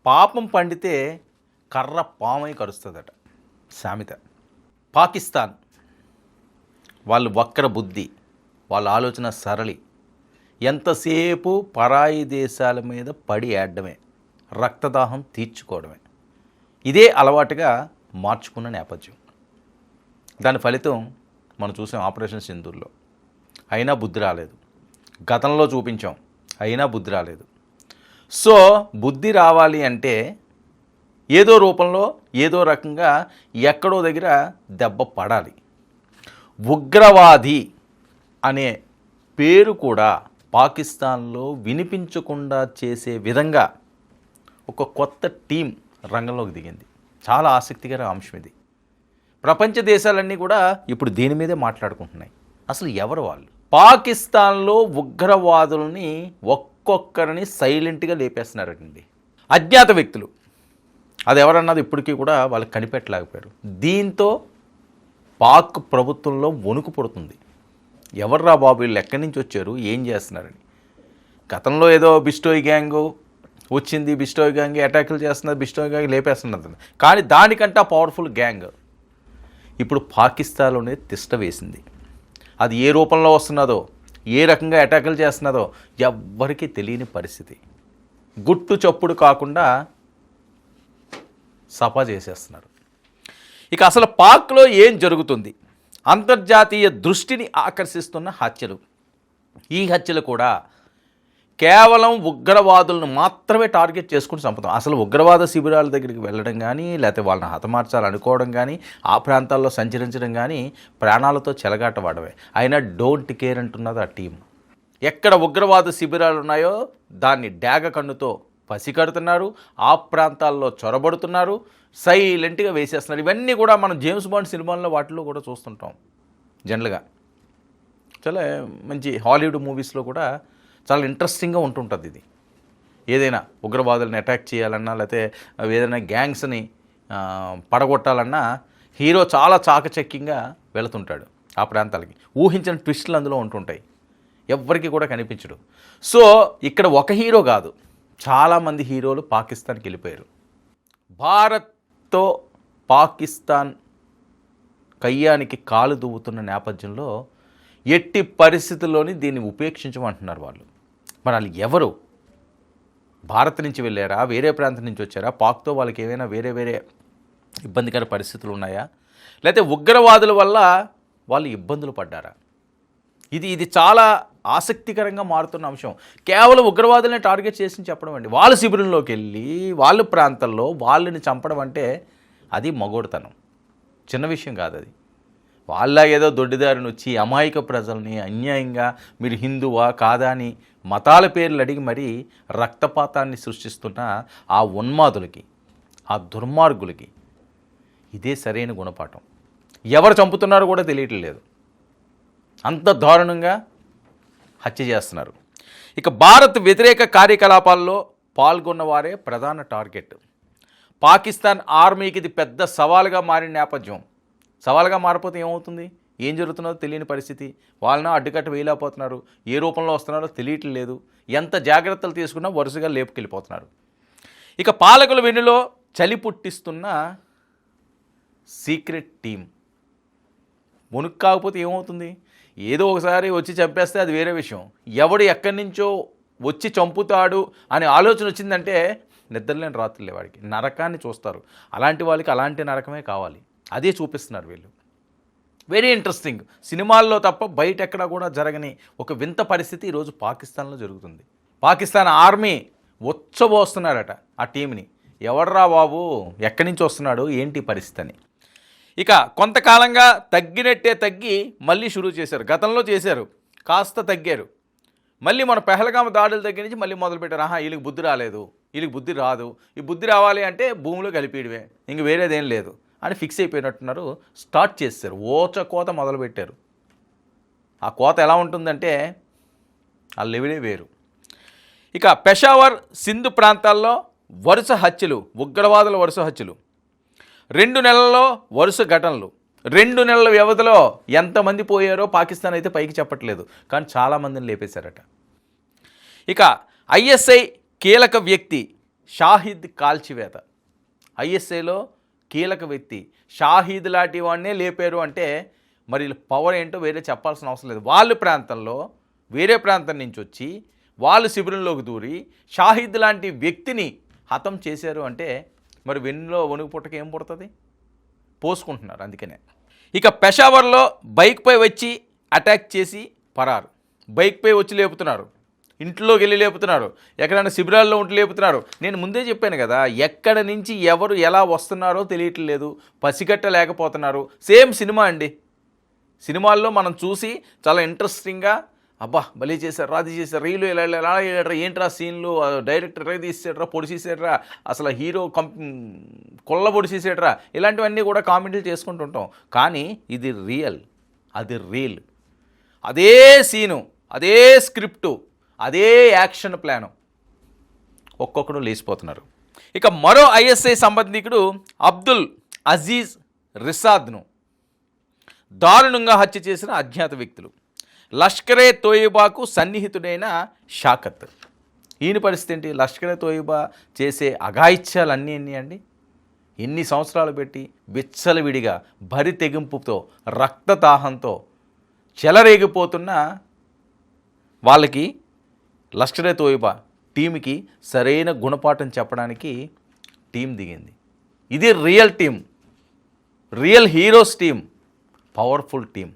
పాపం పండితే కర్ర పామై కరుస్తుందట సామెత. పాకిస్తాన్ వాళ్ళు వక్ర బుద్ధి, వాళ్ళ ఆలోచన సరళి, ఎంతసేపు పరాయి దేశాల మీద పడి ఏడమే, రక్తదాహం తీర్చుకోవడమే, ఇదే అలవాటుగా మార్చుకున్న నేపథ్యం. దాని ఫలితం మనం చూసాం ఆపరేషన్ సింధూర్లో. అయినా బుద్ధి రాలేదు. గతంలో చూపించాం, అయినా బుద్ధి రాలేదు. సో బుద్ధి రావాలి అంటే ఏదో రూపంలో ఏదో రకంగా ఎక్కడో దగ్గర దెబ్బ పడాలి. ఉగ్రవాది అనే పేరు కూడా పాకిస్తాన్లో వినిపించకుండా చేసే విధంగా ఒక కొత్త టీం రంగంలోకి దిగింది. చాలా ఆసక్తికర అంశం ఇది. ప్రపంచ దేశాలన్నీ కూడా ఇప్పుడు దీని మీదే మాట్లాడుకుంటున్నాయి. అసలు ఎవరు వాళ్ళు? పాకిస్తాన్లో ఉగ్రవాదుల్ని ఒక్కొక్కరిని సైలెంట్గా లేపేస్తున్నారండి అజ్ఞాత వ్యక్తులు. అది ఎవరన్నది ఇప్పటికీ కూడా వాళ్ళకి కనిపెట్టలేకపోయారు. దీంతో పాక్ ప్రభుత్వంలో వణుకు పుడుతుంది. ఎవర్రా బాబు వీళ్ళు ఎక్కడి నుంచి వచ్చారు, ఏం చేస్తున్నారని. గతంలో ఏదో బిస్టోయ్ గ్యాంగ్ వచ్చింది, బిస్టోయ్ గ్యాంగ్ అటాకులు చేస్తున్నది, బిస్టోయ్ గ్యాంగ్ లేపేస్తున్నది. కానీ దానికంటే పవర్ఫుల్ గ్యాంగ్ ఇప్పుడు పాకిస్తాన్లోనే తిష్ట వేసింది. అది ఏ రూపంలో వస్తున్నదో, ఏ రకంగా అటాకులు చేస్తున్నదో ఎవ్వరికీ తెలియని పరిస్థితి. గుట్టు చప్పుడు కాకుండా సఫా చేసేస్తున్నారు. ఇక అసలు పాక్లో ఏం జరుగుతుంది? అంతర్జాతీయ దృష్టిని ఆకర్షిస్తున్న హత్యలు. ఈ హత్యలు కూడా కేవలం ఉగ్రవాదులను మాత్రమే టార్గెట్ చేసుకుని చంపుతాం. అసలు ఉగ్రవాద శిబిరాల దగ్గరికి వెళ్ళడం కానీ, లేకపోతే వాళ్ళని హతమార్చాలనుకోవడం కానీ, ఆ ప్రాంతాల్లో సంచరించడం కానీ ప్రాణాలతో చెలగాటవాడవే. అయినా డోంట్ కేర్ అంటున్నది ఆ టీం. ఎక్కడ ఉగ్రవాద శిబిరాలు ఉన్నాయో దాన్ని డాగ కన్నుతో పసికడుతున్నారు, ఆ ప్రాంతాల్లో చొరబడుతున్నారు, సైలెంట్గా వేసేస్తున్నారు. ఇవన్నీ కూడా మనం జేమ్స్ బాండ్ సినిమాల్లో వాటిలో కూడా చూస్తుంటాం. జనరల్గా చాలా మంచి హాలీవుడ్ మూవీస్లో కూడా చాలా ఇంట్రెస్టింగ్గా ఉంటుంటుంది. ఇది ఏదైనా ఉగ్రవాదులను అటాక్ చేయాలన్నా, లేకపోతే ఏదైనా గ్యాంగ్స్ని పడగొట్టాలన్నా హీరో చాలా చాకచక్యంగా వెళుతుంటాడు ఆ ప్రాంతాలకి. ఊహించిన ట్విస్టులు అందులో ఉంటుంటాయి, ఎవ్వరికి కూడా కనిపించడు. సో ఇక్కడ ఒక హీరో కాదు, చాలామంది హీరోలు పాకిస్తాన్కి వెళ్ళిపోయారు. భారత్తో పాకిస్తాన్ కయ్యానికి కాలు దువ్వుతున్న నేపథ్యంలో ఎట్టి పరిస్థితుల్లోని దీన్ని ఉపేక్షించమంటున్నారు వాళ్ళు. మరి వాళ్ళు ఎవరు? భారత్ నుంచి వెళ్ళారా, వేరే ప్రాంతం నుంచి వచ్చారా, పాక్తో వాళ్ళకి ఏమైనా వేరే వేరే ఇబ్బందికర పరిస్థితులు ఉన్నాయా, లేకపోతే ఉగ్రవాదుల వల్ల వాళ్ళు ఇబ్బందులు పడ్డారా? ఇది చాలా ఆసక్తికరంగా మారుతున్న అంశం. కేవలం ఉగ్రవాదులనే టార్గెట్ చేసి చెప్పడం అండి. వాళ్ళ శిబిరంలోకి వెళ్ళి వాళ్ళ ప్రాంతాల్లో వాళ్ళని చంపడం అంటే అది మగోడుతనం, చిన్న విషయం కాదు అది. వాళ్ళ ఏదో దొడ్డిదారిని వచ్చి అమాయక ప్రజల్ని అన్యాయంగా మీరు హిందువా కాదా అని మతాల పేర్లు అడిగి మరీ రక్తపాతాన్ని సృష్టిస్తున్న ఆ ఉన్మాదులకి, ఆ దుర్మార్గులకి ఇదే సరైన గుణపాఠం. ఎవరు చంపుతున్నారో కూడా తెలియట్లేదు, అంత దారుణంగా హత్య చేస్తున్నారు. ఇక భారత్ వ్యతిరేక కార్యకలాపాల్లో పాల్గొన్న వారే ప్రధాన టార్గెట్. పాకిస్తాన్ ఆర్మీకి ఇది పెద్ద సవాలుగా మారిన నేపథ్యం. సవాలుగా మారిపోతే ఏమవుతుంది, ఏం జరుగుతున్నదో తెలియని పరిస్థితి. వాళ్ళని అడ్డుకట్ట వేయలేకపోతున్నారు, ఏ రూపంలో వస్తున్నారో తెలియట్లేదు. ఎంత జాగ్రత్తలు తీసుకున్నా వరుసగా లేపుకెళ్ళిపోతున్నారు. ఇక పాలకుల వెన్నులో చలి పుట్టిస్తున్న సీక్రెట్ టీం. మునుక్కు కాకపోతే ఏమవుతుంది, ఏదో ఒకసారి వచ్చి చంపేస్తే అది వేరే విషయం. ఎవడు ఎక్కడి నుంచో వచ్చి చంపుతాడు అనే ఆలోచన వచ్చిందంటే నిద్రలేని రాత్రులే వాడికి. నరకాన్ని చూస్తారు. అలాంటి వాళ్ళకి అలాంటి నరకమే కావాలి. అదే చూపిస్తున్నారు వీళ్ళు. Very interesting. సినిమాల్లో తప్ప బయట ఎక్కడా కూడా జరగని ఒక వింత పరిస్థితి ఈరోజు పాకిస్తాన్లో జరుగుతుంది. పాకిస్తాన్ ఆర్మీ ఉచ్చబోస్తున్నారట ఆ టీంని. ఎవడ్రా బాబు, ఎక్కడి నుంచి వస్తున్నాడు, ఏంటి పరిస్థితి అని. ఇక కొంతకాలంగా తగ్గినట్టే తగ్గి మళ్ళీ షురూ చేశారు. గతంలో చేశారు, కాస్త తగ్గారు. మళ్ళీ మన పెహల్గామ దాడుల దగ్గర నుంచి మళ్ళీ మొదలుపెట్టారు. వీళ్ళకి బుద్ధి రాలేదు, వీళ్ళకి బుద్ధి రాదు, ఈ బుద్ధి రావాలి అంటే భూమిలో కలిపేయడమే, ఇంక వేరేదేం లేదు అని ఫిక్స్ అయిపోయినట్టున్నారు. స్టార్ట్ చేశారు, కోత మొదలుపెట్టారు. ఆ కోత ఎలా ఉంటుందంటే ఆ లెవెలే వేరు. ఇక పెషావర్, సింధు ప్రాంతాల్లో వరుస హత్యలు, ఉగ్రవాదుల వరుస హత్యలు. 2 నెలల్లో వరుస ఘటనలు. 2 నెలల వ్యవధిలో ఎంతమంది పోయారో పాకిస్తాన్ అయితే పైకి చెప్పట్లేదు, కానీ చాలామందిని లేపేశారట. ఇక ఐఎస్ఐ కీలక వ్యక్తి షాహిద్ కాల్చివేత, ఐఎస్ఐలో కీలక వ్యక్తి షాహిద్ లాంటి వాడినే లేపారు అంటే మరి పవర్ ఏంటో వేరే చెప్పాల్సిన అవసరం లేదు. వాళ్ళ ప్రాంతంలో వేరే ప్రాంతం నుంచి వచ్చి వాళ్ళు శిబిరంలోకి దూరి షాహిద్ లాంటి వ్యక్తిని హతం చేశారు అంటే మరి వెన్నులో వణుకు పుట్టక ఏం పుడుతుంది? పోసుకుంటున్నారు. అందుకనే ఇక పెషావర్లో బైక్పై వచ్చి అటాక్ చేసి పరారు. బైక్పై వచ్చి లేపుతున్నారు, ఇంట్లోకి వెళ్ళి లేపుతున్నారు, ఎక్కడైనా శిబిరాల్లో ఉంటూ లేపుతున్నారు. నేను ముందే చెప్పాను కదా, ఎక్కడ నుంచి ఎవరు ఎలా వస్తున్నారో తెలియట్లేదు, పసిగట్టలేకపోతున్నారు. సేమ్ సినిమా అండి. సినిమాల్లో మనం చూసి చాలా ఇంట్రెస్టింగ్గా అబ్బా భలే చేశారు, రాది చేశారు, రీలు ఎలా ఎలా వెళ్ళారా, ఏంట్రా సీన్లు, డైరెక్టర్ ఎలా తీసేసాడరా, పొడి చేసాడరా, అసలు హీరో కొల్ల పొడి చేసాడరా, ఇలాంటివన్నీ కూడా కామెంట్లు చేసుకుంటుంటాం. కానీ ఇది రియల్, అది రీల్. అదే సీను, అదే స్క్రిప్టు, అదే యాక్షన్ ప్లాను, ఒక్కొక్కడు లేచిపోతున్నారు. ఇక మరో ఐఎస్ఐ సంబంధికుడు అబ్దుల్ అజీజ్ రిసాద్ను దారుణంగా హత్య చేసిన అజ్ఞాత వ్యక్తులు. లష్కరే తోయిబాకు సన్నిహితుడైన షాకత్. ఈయన పరిస్థితి ఏంటి? లష్కరే తోయిబా చేసే అఘాయిత్యాలన్నీ ఎన్ని అండి? ఎన్ని సంవత్సరాలు పెట్టి విచ్చలవిడిగా భరి తెగింపుతో రక్తదాహంతో చెలరేగిపోతున్న వాళ్ళకి లష్కరే తోయిబా టీంకి సరైన గుణపాఠం చెప్పడానికి టీం దిగింది. ఇది real team, real heroes team, powerful team.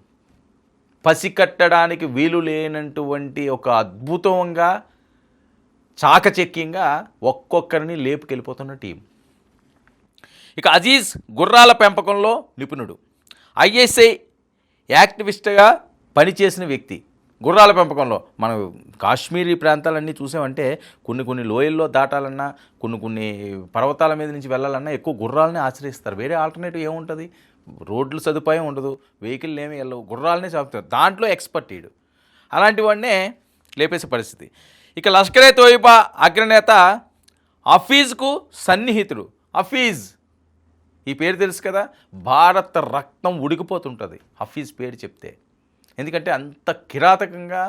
పసికట్టడానికి వీలు లేనటువంటి ఒక అద్భుతంగా చాకచక్యంగా ఒక్కొక్కరిని లేపుకెళ్ళిపోతున్న టీం. ఇక అజీజ్ గుర్రాల పెంపకంలో నిపుణుడు, ఐఎస్ఐ యాక్టివిస్ట్గా పనిచేసిన వ్యక్తి. గుర్రాల పెంపకంలో మనం కాశ్మీరీ ప్రాంతాలన్నీ చూసామంటే కొన్ని లోయల్లో దాటాలన్నా, కొన్ని పర్వతాల మీద నుంచి వెళ్ళాలన్నా ఎక్కువ గుర్రాలని ఆశ్రయిస్తారు. వేరే ఆల్టర్నేటివ్ ఏముంటుంది? రోడ్లు సదుపాయం ఉండదు, వెహికల్ ఏమి వెళ్ళవు, గుర్రాలనే చాపుతారు. దాంట్లో ఎక్స్పర్ట్ ఈడు. అలాంటి వాడినే లేపేసే పరిస్థితి. ఇక లష్కరే తోయిబా అగ్రనేత హఫీజ్కు సన్నిహితుడు. హఫీజ్ ఈ పేరు తెలుసు కదా, భారత రక్తం ఉడికిపోతుంటుంది హఫీజ్ పేరు చెప్తే. ఎందుకంటే అంత కిరాతకంగా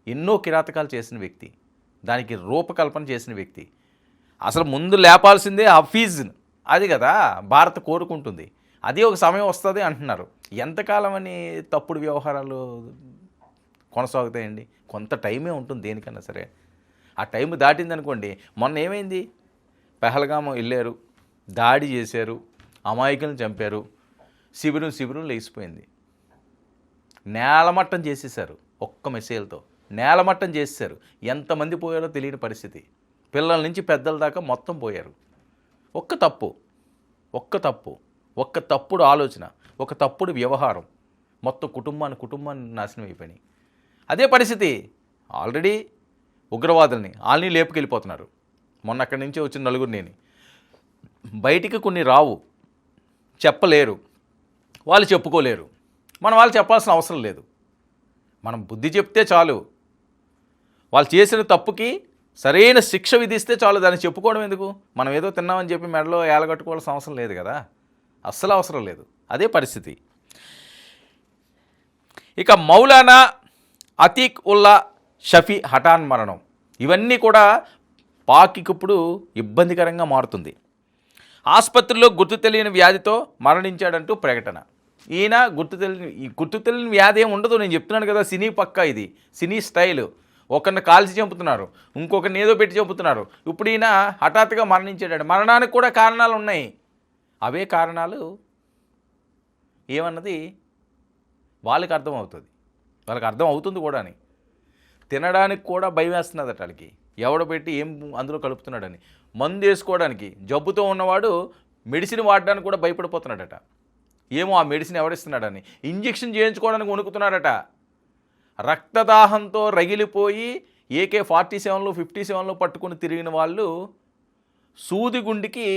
ఎన్నో కిరాతకాలు చేసిన వ్యక్తి, దానికి రూపకల్పన చేసిన వ్యక్తి. అసలు ముందు లేపాల్సిందే హఫీజ్, అది కదా భారత్ కోరుకుంటుంది. అది ఒక సమయం వస్తుంది అంటున్నారు. ఎంతకాలం అని తప్పుడు వ్యవహారాలు కొనసాగుతాయండి? కొంత టైమే ఉంటుంది దేనికన్నా సరే. ఆ టైం దాటిందనుకోండి, మొన్న ఏమైంది? పెహల్గాం వెళ్ళారు, దాడి చేశారు, అమాయకులను చంపారు, శిబిరం లేచిపోయింది. నేలమట్టం చేసేసారు, ఒక్క మెసేజ్తో నేలమట్టం చేసేసారు. ఎంతమంది పోయారో తెలియని పరిస్థితి. పిల్లల నుంచి పెద్దల దాకా మొత్తం పోయారు. ఒక్క తప్పుడు ఆలోచన, ఒక తప్పుడు వ్యవహారం, మొత్తం కుటుంబాన్ని నాశనం అయిపోయినాయి. అదే పరిస్థితి ఆల్రెడీ ఉగ్రవాదుల్ని వాళ్ళని లేపుకెళ్ళిపోతున్నారు. మొన్న అక్కడి నుంచి వచ్చిన నలుగురిని బయటికి కొన్ని రావు, చెప్పలేరు, వాళ్ళు చెప్పుకోలేరు. వాళ్ళు చెప్పాల్సిన అవసరం లేదు. మనం బుద్ధి చెప్తే చాలు. వాళ్ళు చేసిన తప్పుకి సరైన శిక్ష విధిస్తే చాలు. దాన్ని చెప్పుకోవడం ఎందుకు? మనం ఏదో తిన్నామని చెప్పి మెడలో ఏలగట్టుకోవాల్సిన అవసరం లేదు కదా, అస్సలు అవసరం లేదు. అదే పరిస్థితి. ఇక మౌలానా అతీక్ ఉల్లా షఫీ హఠాన్ మరణం, ఇవన్నీ కూడా పాక్కి ఇప్పుడు ఇబ్బందికరంగా మారుతుంది. ఆసుపత్రిలో గుర్తు తెలియని వ్యాధితో మరణించాడంటూ ప్రకటన. ఈయన గుర్తు తెలియని వ్యాధి ఏమి ఉండదు. నేను చెప్తున్నాను కదా, సినీ పక్కా, ఇది సినీ స్టైల్. ఒకరిని కాల్చి చంపుతున్నారు, ఇంకొకరిని ఏదో పెట్టి చంపుతున్నారు. ఇప్పుడు ఈయన హఠాత్తుగా మరణించాడు. మరణానికి కూడా కారణాలు ఉన్నాయి. అవే కారణాలు ఏమన్నది వాళ్ళకి అర్థమవుతుంది, వాళ్ళకి అర్థం అవుతుంది కూడా. అని తినడానికి కూడా భయం వేస్తున్నదట వాళ్ళకి, ఎవడ పెట్టి ఏం అందులో కలుపుతున్నాడని. మందు వేసుకోవడానికి జబ్బుతో ఉన్నవాడు మెడిసిన్ వాడడానికి కూడా భయపడిపోతున్నాడట. ఏమో ఆ మెడిసిన్ ఎవడిస్తున్నాడని. ఇంజెక్షన్ చేయించుకోవడానికి వణుకుతున్నాడట. రక్తదాహంతో రగిలిపోయి AK-47లు 57లు పట్టుకుని తిరిగిన వాళ్ళు సూదిగుండికి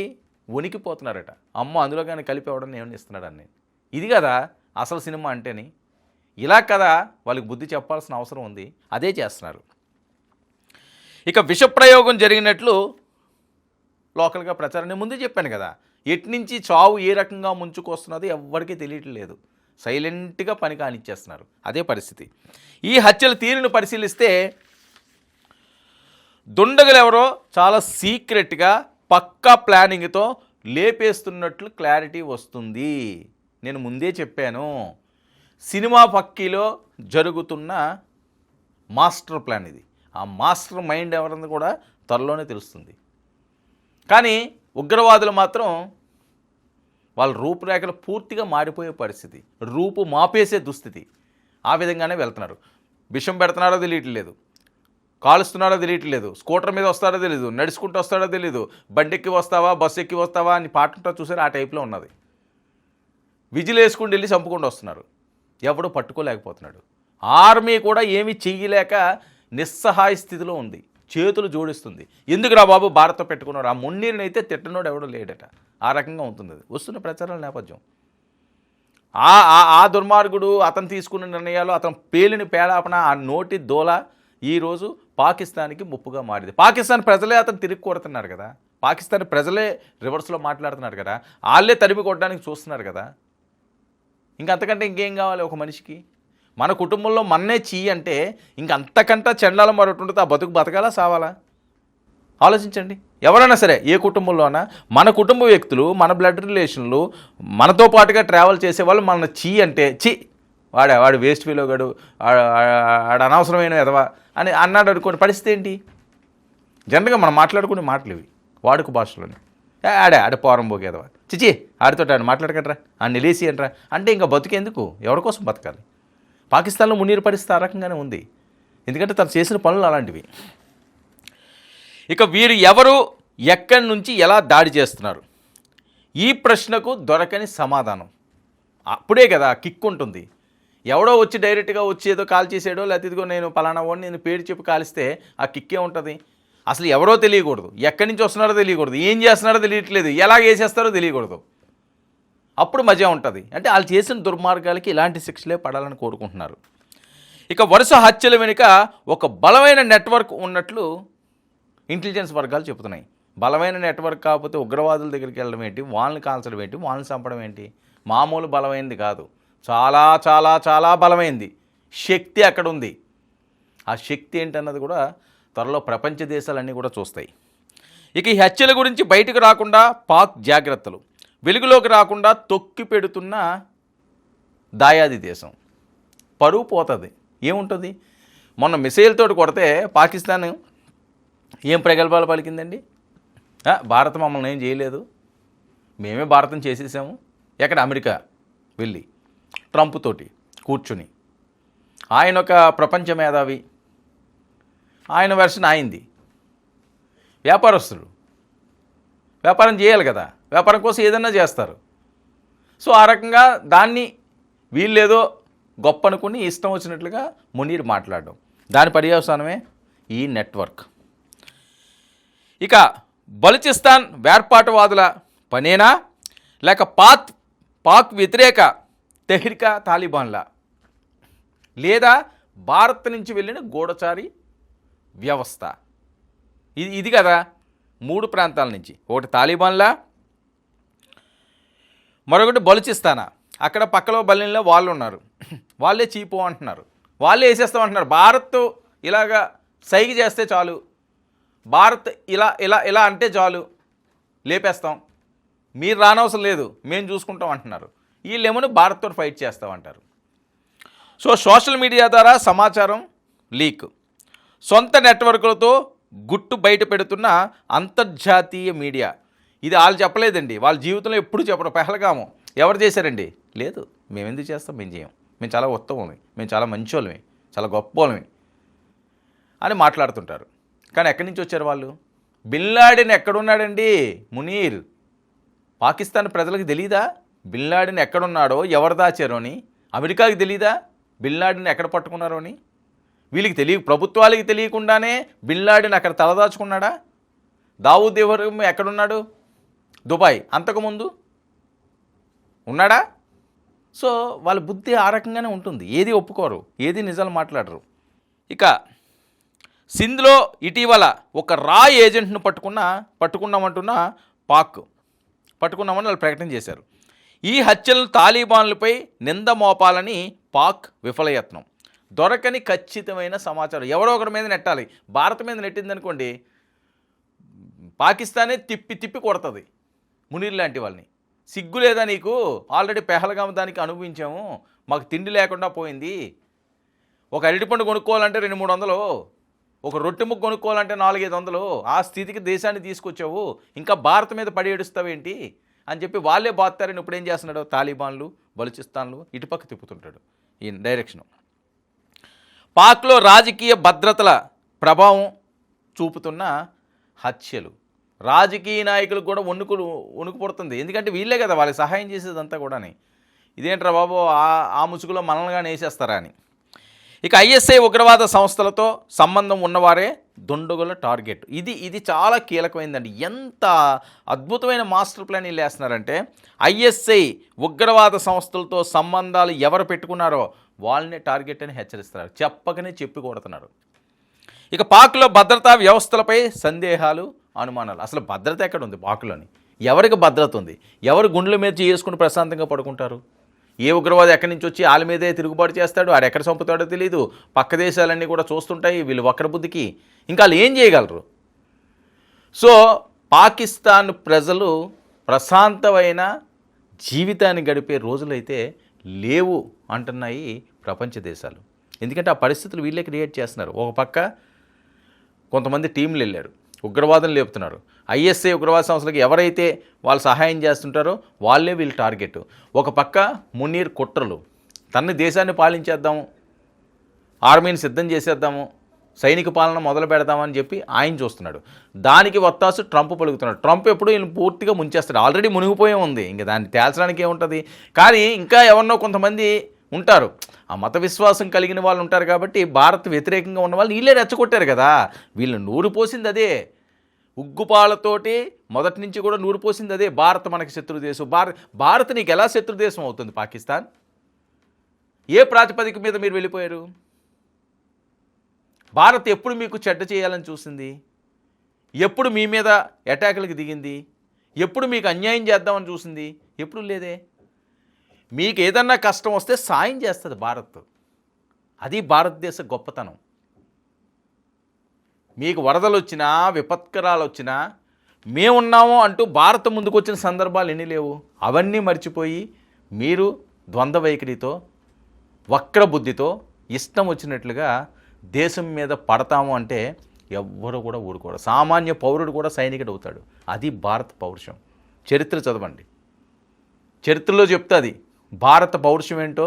వణికిపోతున్నారట. అమ్మ అందులో కానీ కలిపి ఎవడని ఏమని ఇస్తున్నాడని. ఇది కదా అసలు సినిమా అంటేని. ఇలా కదా వాళ్ళకి బుద్ధి చెప్పాల్సిన అవసరం ఉంది, అదే చేస్తున్నారు. ఇక విషప్రయోగం జరిగినట్లు లోకల్గా ప్రచారం నేను ముందే చెప్పాను కదా. ఎట్నుంచి చావు ఏ రకంగా ముంచుకొస్తున్నది ఎవ్వరికీ తెలియట్లేదు. సైలెంట్గా పని కానిచ్చేస్తున్నారు. అదే పరిస్థితి. ఈ హత్యల తీరును పరిశీలిస్తే దుండగులు ఎవరో చాలా సీక్రెట్గా పక్కా ప్లానింగ్తో లేపేస్తున్నట్లు క్లారిటీ వస్తుంది. నేను ముందే చెప్పాను, సినిమా పక్కీలో జరుగుతున్న మాస్టర్ ప్లాన్ ఇది. ఆ మాస్టర్ మైండ్ ఎవరని కూడా త్వరలోనే తెలుస్తుంది. కానీ ఉగ్రవాదులు మాత్రం వాళ్ళ రూపురేఖలు పూర్తిగా మారిపోయే పరిస్థితి, రూపు మాపేసే దుస్థితి. ఆ విధంగానే వెళ్తున్నారు. విషం పెడుతున్నారో తెలియట్లేదు, కాలుస్తున్నారో తెలియట్లేదు, స్కూటర్ మీద వస్తారో తెలియదు, నడుచుకుంటూ వస్తాడో తెలియదు, బండెక్కి వస్తావా బస్సు ఎక్కి వస్తావా అని పాటుంటా చూసారు. ఆ టైప్లో ఉన్నది. విజిల్ వేసుకుని వెళ్ళి చంపుకుంటూ వస్తున్నారు. ఎవడో పట్టుకోలేకపోతున్నాడు. ఆర్మీ కూడా ఏమీ చెయ్యలేక నిస్సహాయ స్థితిలో ఉంది, చేతులు జోడిస్తుంది. ఎందుకురా బాబు భారత్తో పెట్టుకున్నారు? ఆ మున్నీరుని అయితే తిట్టనోడు ఎవడో లేడట. ఆ రకంగా ఉంటుంది అది వస్తున్న ప్రచారాల నేపథ్యం. ఆ దుర్మార్గుడు అతను తీసుకున్న నిర్ణయాలు, అతను పేలిన పేలాపన, ఆ నోటి దోల ఈరోజు పాకిస్తాన్కి ముప్పుగా మారింది. పాకిస్తాన్ ప్రజలే అతను తిరిగి కొడుతున్నారు కదా, పాకిస్తాన్ ప్రజలే రివర్స్లో మాట్లాడుతున్నారు కదా, వాళ్ళే తరిమి కొట్టడానికి చూస్తున్నారు కదా. ఇంకంతకంటే ఇంకేం కావాలి ఒక మనిషికి? మన కుటుంబంలో మన్నే చెయ్యి అంటే ఇంకంతకంటే చెండాలం మరొకటి ఉంటుంది. ఆ బతుకు బతకాలా సావాలా? ఆలోచించండి. ఎవరైనా సరే, ఏ కుటుంబంలోనా, మన కుటుంబ వ్యక్తులు, మన బ్లడ్ రిలేషన్లు, మనతో పాటుగా ట్రావెల్ చేసేవాళ్ళు మన చెయ్యి అంటే వాడు వేస్ట్ ఫీల్ అవ్వగాడు, ఆడు అనవసరమైన ఎదవా అని అన్నాడు అనుకోండి, పరిస్థితి ఏంటి? జనరల్గా మనం మాట్లాడుకునే మాటలు ఇవి, వాడుక భాషలోనే. ఆడే పోరం పోకేదవా, చిచి ఆడితో ఆడు మాట్లాడకండ్రా, ఆ నిలేసి అంటారా అంటే ఇంకా బతుకెందుకు? ఎవరి కోసం బతకాలి? పాకిస్తాన్లో మున్నీరు పరిస్థితి ఆ రకంగానే ఉంది. ఎందుకంటే తను చేసిన పనులు అలాంటివి. ఇక వీరు ఎవరు, ఎక్కడి నుంచి ఎలా దాడి చేస్తున్నారు? ఈ ప్రశ్నకు దొరకని సమాధానం. అప్పుడే కదా కిక్ ఉంటుంది. ఎవడో వచ్చి డైరెక్ట్గా వచ్చి ఏదో కాల్ చేసాడో, లేకపోతే ఇదిగో నేను పలానా వాడిని నేను పేరు చెప్పి కాలిస్తే ఆ కిక్కే ఉంటుంది. అసలు ఎవరో తెలియకూడదు, ఎక్కడి నుంచి వస్తున్నారో తెలియకూడదు, ఏం చేస్తున్నారో తెలియట్లేదు, ఎలా వేసేస్తారో తెలియకూడదు. అప్పుడు మజా ఉంటుంది. అంటే వాళ్ళు చేసిన దుర్మార్గాలకి ఇలాంటి శిక్షలే పడాలని కోరుకుంటున్నారు. ఇక వరుస హత్యల వెనుక ఒక బలమైన నెట్వర్క్ ఉన్నట్లు ఇంటెలిజెన్స్ వర్గాలు చెబుతున్నాయి. బలమైన నెట్వర్క్ కాకపోతే ఉగ్రవాదుల దగ్గరికి వెళ్ళడం ఏంటి, వాళ్ళని కాల్చడం ఏంటి, వాళ్ళని చంపడం ఏంటి? మామూలు బలమైనది కాదు, చాలా చాలా చాలా బలమైంది. శక్తి అక్కడ ఉంది. ఆ శక్తి ఏంటన్నది కూడా త్వరలో ప్రపంచ దేశాలన్నీ కూడా చూస్తాయి. ఇక ఈ హత్యల గురించి బయటకు రాకుండా పాక్ జాగ్రత్తలు, వెలుగులోకి రాకుండా తొక్కి పెడుతున్న దాయాది దేశం. పరువు పోతుంది. ఏముంటుంది? మొన్న మిసైల్ తోటి కొడితే పాకిస్తాన్ ఏం ప్రగల్భాలు పలికిందండి? భారత్ మమ్మల్ని ఏం చేయలేదు, మేమే భారతం చేసేసాము. ఎక్కడ? అమెరికా వెళ్ళి ట్రంప్ తోటి కూర్చుని, ఆయన ఒక ప్రపంచ మేధావి, ఆయన వెర్షన్ ఆయింది. వ్యాపారస్తులు వ్యాపారం చేయాలి కదా, వ్యాపారం కోసం ఏదైనా చేస్తారు. సో ఆ రకంగా దాన్ని వీళ్ళేదో గొప్ప అనుకుని ఇష్టం వచ్చినట్లుగా మునీర్ మాట్లాడడం, దాని పర్యవసానమే ఈ నెట్వర్క్. ఇక బలూచిస్తాన్ వేర్పాటువాదుల పనేనా, లేక పాక్ వ్యతిరేక తెహ్రికా తాలిబాన్ల, లేదా భారత్ నుంచి వెళ్ళిన గూఢచారి వ్యవస్థ? ఇది కదా 3 ప్రాంతాల నుంచి. ఒకటి తాలిబాన్లా, మరొకటి బలూచిస్తానా. అక్కడ పక్కలో బలిన్లో వాళ్ళు ఉన్నారు, వాళ్ళే చీపో అంటున్నారు, వాళ్ళే వేసేస్తామంటున్నారు. భారత్ ఇలాగా సైగ చేస్తే చాలు, భారత్ ఇలా ఇలా ఇలా అంటే చాలు, లేపేస్తాం, మీరు రానవసరం లేదు, మేము చూసుకుంటాం అంటున్నారు. వీళ్ళేమో భారత్తో ఫైట్ చేస్తామంటారు. సో సోషల్ మీడియా ద్వారా సమాచారం లీక్, సొంత నెట్వర్క్లతో గుట్టు బయట పెడుతున్న అంతర్జాతీయ మీడియా. ఇది వాళ్ళు చెప్పలేదండి, వాళ్ళ జీవితంలో ఎప్పుడు చెప్పరు. పెహల్గాము ఎవరు చేశారండి? లేదు, మేము ఎందుకు చేస్తాం, మేము చేయం, మేము చాలా ఉత్తమమే, మేము చాలా మంచోళ్ళమే, చాలా గొప్పోళ్ళమే అని మాట్లాడుతుంటారు. కానీ ఎక్కడి నుంచి వచ్చారు వాళ్ళు? బిన్ లాడెన్ ఎక్కడున్నాడండి? మునీర్, పాకిస్తాన్ ప్రజలకు తెలీదా బిన్ లాడెన్ ఎక్కడున్నాడో, ఎవరు దాచారో అని? అమెరికాకి తెలీదా బిన్ లాడెన్ ఎక్కడ పట్టుకున్నారో అని? వీళ్ళకి ప్రభుత్వాలకి తెలియకుండానే బిన్ లాడెన్ అక్కడ తలదాచుకున్నాడా? దావూద్ ఇబ్రహీం ఎక్కడున్నాడు? దుబాయ్. అంతకుముందు ఉన్నాడా? సో వాళ్ళ బుద్ధి ఆ రకంగానే ఉంటుంది. ఏది ఒప్పుకోరు, ఏది నిజాలు మాట్లాడరు. ఇక సింధ్లో ఇటీవల ఒక రా ఏజెంట్ను పట్టుకున్నామంటున్న పాక్, పట్టుకున్నామని వాళ్ళు ప్రకటన చేశారు. ఈ హత్యలను తాలిబాన్లపై నింద మోపాలని పాక్ విఫలయత్నం. దొరకని ఖచ్చితమైన సమాచారం ఎవరో ఒకరి మీద నెట్టాలి. భారత్ మీద నెట్టిందనుకోండి, పాకిస్తానే తిప్పి తిప్పి కొడుతుంది మునీర్ లాంటి వాళ్ళని. సిగ్గు లేదా నీకు? ఆల్రెడీ పెహల్గాం దానికి అనుభవించాము, మాకు తిండి లేకుండా పోయింది. ఒక అరటిపండు కొనుక్కోవాలంటే 200-300, ఒక రొట్టె ముక్క కొనుక్కోవాలంటే 400-500. ఆ స్థితికి దేశాన్ని తీసుకొచ్చావు, ఇంకా భారత్ మీద పడి ఏడుస్తావేంటి అని చెప్పి వాళ్ళే బాత్తారని ఇప్పుడు ఏం చేస్తున్నాడు? తాలిబాన్లు, బలూచిస్తాన్లు ఇటుపక్క తిప్పుతుంటాడు ఈ డైరెక్షను. పాక్లో రాజకీయ భద్రతల ప్రభావం చూపుతున్న హత్యలు. రాజకీయ నాయకులకు కూడా వణుకు పుడుతుంది. ఎందుకంటే వీళ్ళే కదా వాళ్ళకి సహాయం చేసేదంతా కూడాని. ఇదేంట్రా బాబు ఆ ముసుగులో మనల్ని వేసేస్తారా అని. ఇక ఐఎస్ఐ ఉగ్రవాద సంస్థలతో సంబంధం ఉన్నవారే దుండగుల టార్గెట్. ఇది చాలా కీలకమైందండి. ఎంత అద్భుతమైన మాస్టర్ ప్లాన్ వీళ్ళు వేస్తున్నారంటే, ఐఎస్ఐ ఉగ్రవాద సంస్థలతో సంబంధాలు ఎవరు పెట్టుకున్నారో వాళ్ళనే టార్గెట్ అని హెచ్చరిస్తున్నారు. చెప్పకనే చెప్పి కొడుతున్నారు. ఇక పాక్లో భద్రతా వ్యవస్థలపై సందేహాలు, అనుమానాలు. అసలు భద్రత ఎక్కడ ఉంది పాక్లోని? ఎవరికి భద్రత ఉంది? ఎవరు గుండెల మీద చేసుకుని ప్రశాంతంగా పడుకుంటారు? ఏ ఉగ్రవాది ఎక్కడి నుంచి వచ్చి వాళ్ళ మీదే తిరుగుబాటు చేస్తాడు, ఆడు ఎక్కడ చంపుతాడో తెలియదు. పక్క దేశాలన్నీ కూడా చూస్తుంటాయి వీళ్ళు వక్ర బుద్ధికి. ఇంకా వాళ్ళు ఏం చేయగలరు? సో పాకిస్తాన్ ప్రజలు ప్రశాంతమైన జీవితాన్ని గడిపే రోజులైతే లేవు అంటున్నాయి ప్రపంచ దేశాలు. ఎందుకంటే ఆ పరిస్థితులు వీళ్ళే క్రియేట్ చేస్తున్నారు. ఒక పక్క కొంతమంది టీంలు వెళ్ళారు, ఉగ్రవాదం లేపుతున్నారు. ఐఎస్ఐ ఉగ్రవాద సంస్థలకు ఎవరైతే వాళ్ళు సహాయం చేస్తుంటారో వాళ్ళే వీళ్ళు టార్గెట్. ఒక పక్క మునీర్ కుట్రలు, తన దేశాన్ని పాలించేద్దాము, ఆర్మీని సిద్ధం చేసేద్దాము, సైనిక పాలన మొదలు పెడదామని చెప్పి ఆయన చూస్తున్నాడు. దానికి వత్తాసు ట్రంప్ పలుకుతున్నాడు. ట్రంప్ ఎప్పుడు వీళ్ళు పూర్తిగా ముంచేస్తాడు. ఆల్రెడీ మునిగిపోయే ఉంది, ఇంకా దాన్ని తేల్చడానికి ఏముంటుంది. కానీ ఇంకా ఎవరినో కొంతమంది ఉంటారు, ఆ మత విశ్వాసం కలిగిన వాళ్ళు ఉంటారు. కాబట్టి భారత్ వ్యతిరేకంగా ఉన్న వాళ్ళు వీళ్ళే రెచ్చగొట్టారు కదా. వీళ్ళు నూరు పోసింది అదే, ఉగ్గుపాలతోటి మొదటి నుంచి కూడా నూరు పోసింది అదే. భారత్ మనకి శత్రు దేశం. భారత్ నీకు ఎలా శత్రు దేశం అవుతుంది? పాకిస్తాన్ ఏ ప్రాతిపదిక మీద మీరు వెళ్ళిపోయారు? భారత్ ఎప్పుడు మీకు చెడ్డ చేయాలని చూసింది? ఎప్పుడు మీ మీద అటాకులకు దిగింది? ఎప్పుడు మీకు అన్యాయం చేద్దామని చూసింది? ఎప్పుడు లేదే. మీకు ఏదన్నా కష్టం వస్తే సాయం చేస్తుంది భారత్. అది భారతదేశ గొప్పతనం. మీకు వరదలు వచ్చినా, విపత్కరాలు వచ్చినా మేమున్నాము అంటూ భారత్ ముందుకు వచ్చిన సందర్భాలు ఎన్ని లేవు? అవన్నీ మర్చిపోయి మీరు ద్వంద్వ వైఖరితో, వక్ర బుద్ధితో ఇష్టం వచ్చినట్లుగా దేశం మీద పడతాము అంటే ఎవ్వరు కూడా ఊరుకోరు. సామాన్య పౌరుడు కూడా సైనికుడు అవుతాడు. అది భారత పౌరుషం. చరిత్ర చదవండి, చరిత్రలో చెప్తుంది భారత పౌరుషం ఏంటో,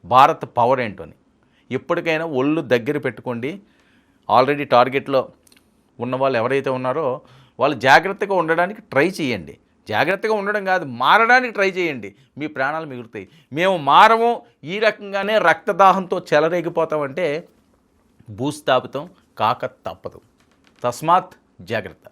భారత పవర్ ఏంటో అని. ఇప్పటికైనా ఒళ్ళు దగ్గర పెట్టుకోండి. ఆల్రెడీ టార్గెట్లో ఉన్న వాళ్ళు ఎవరైతే ఉన్నారో వాళ్ళు జాగ్రత్తగా ఉండడానికి ట్రై చేయండి. జాగ్రత్తగా ఉండడం కాదు, మారడానికి ట్రై చేయండి. మీ ప్రాణాలు మిగులుతాయి. మేము మారము, ఈ రకంగానే రక్తదాహంతో చెలరేగిపోతామంటే భూస్థాపితం కాక తప్పదు. తస్మాత్ జాగ్రత్త.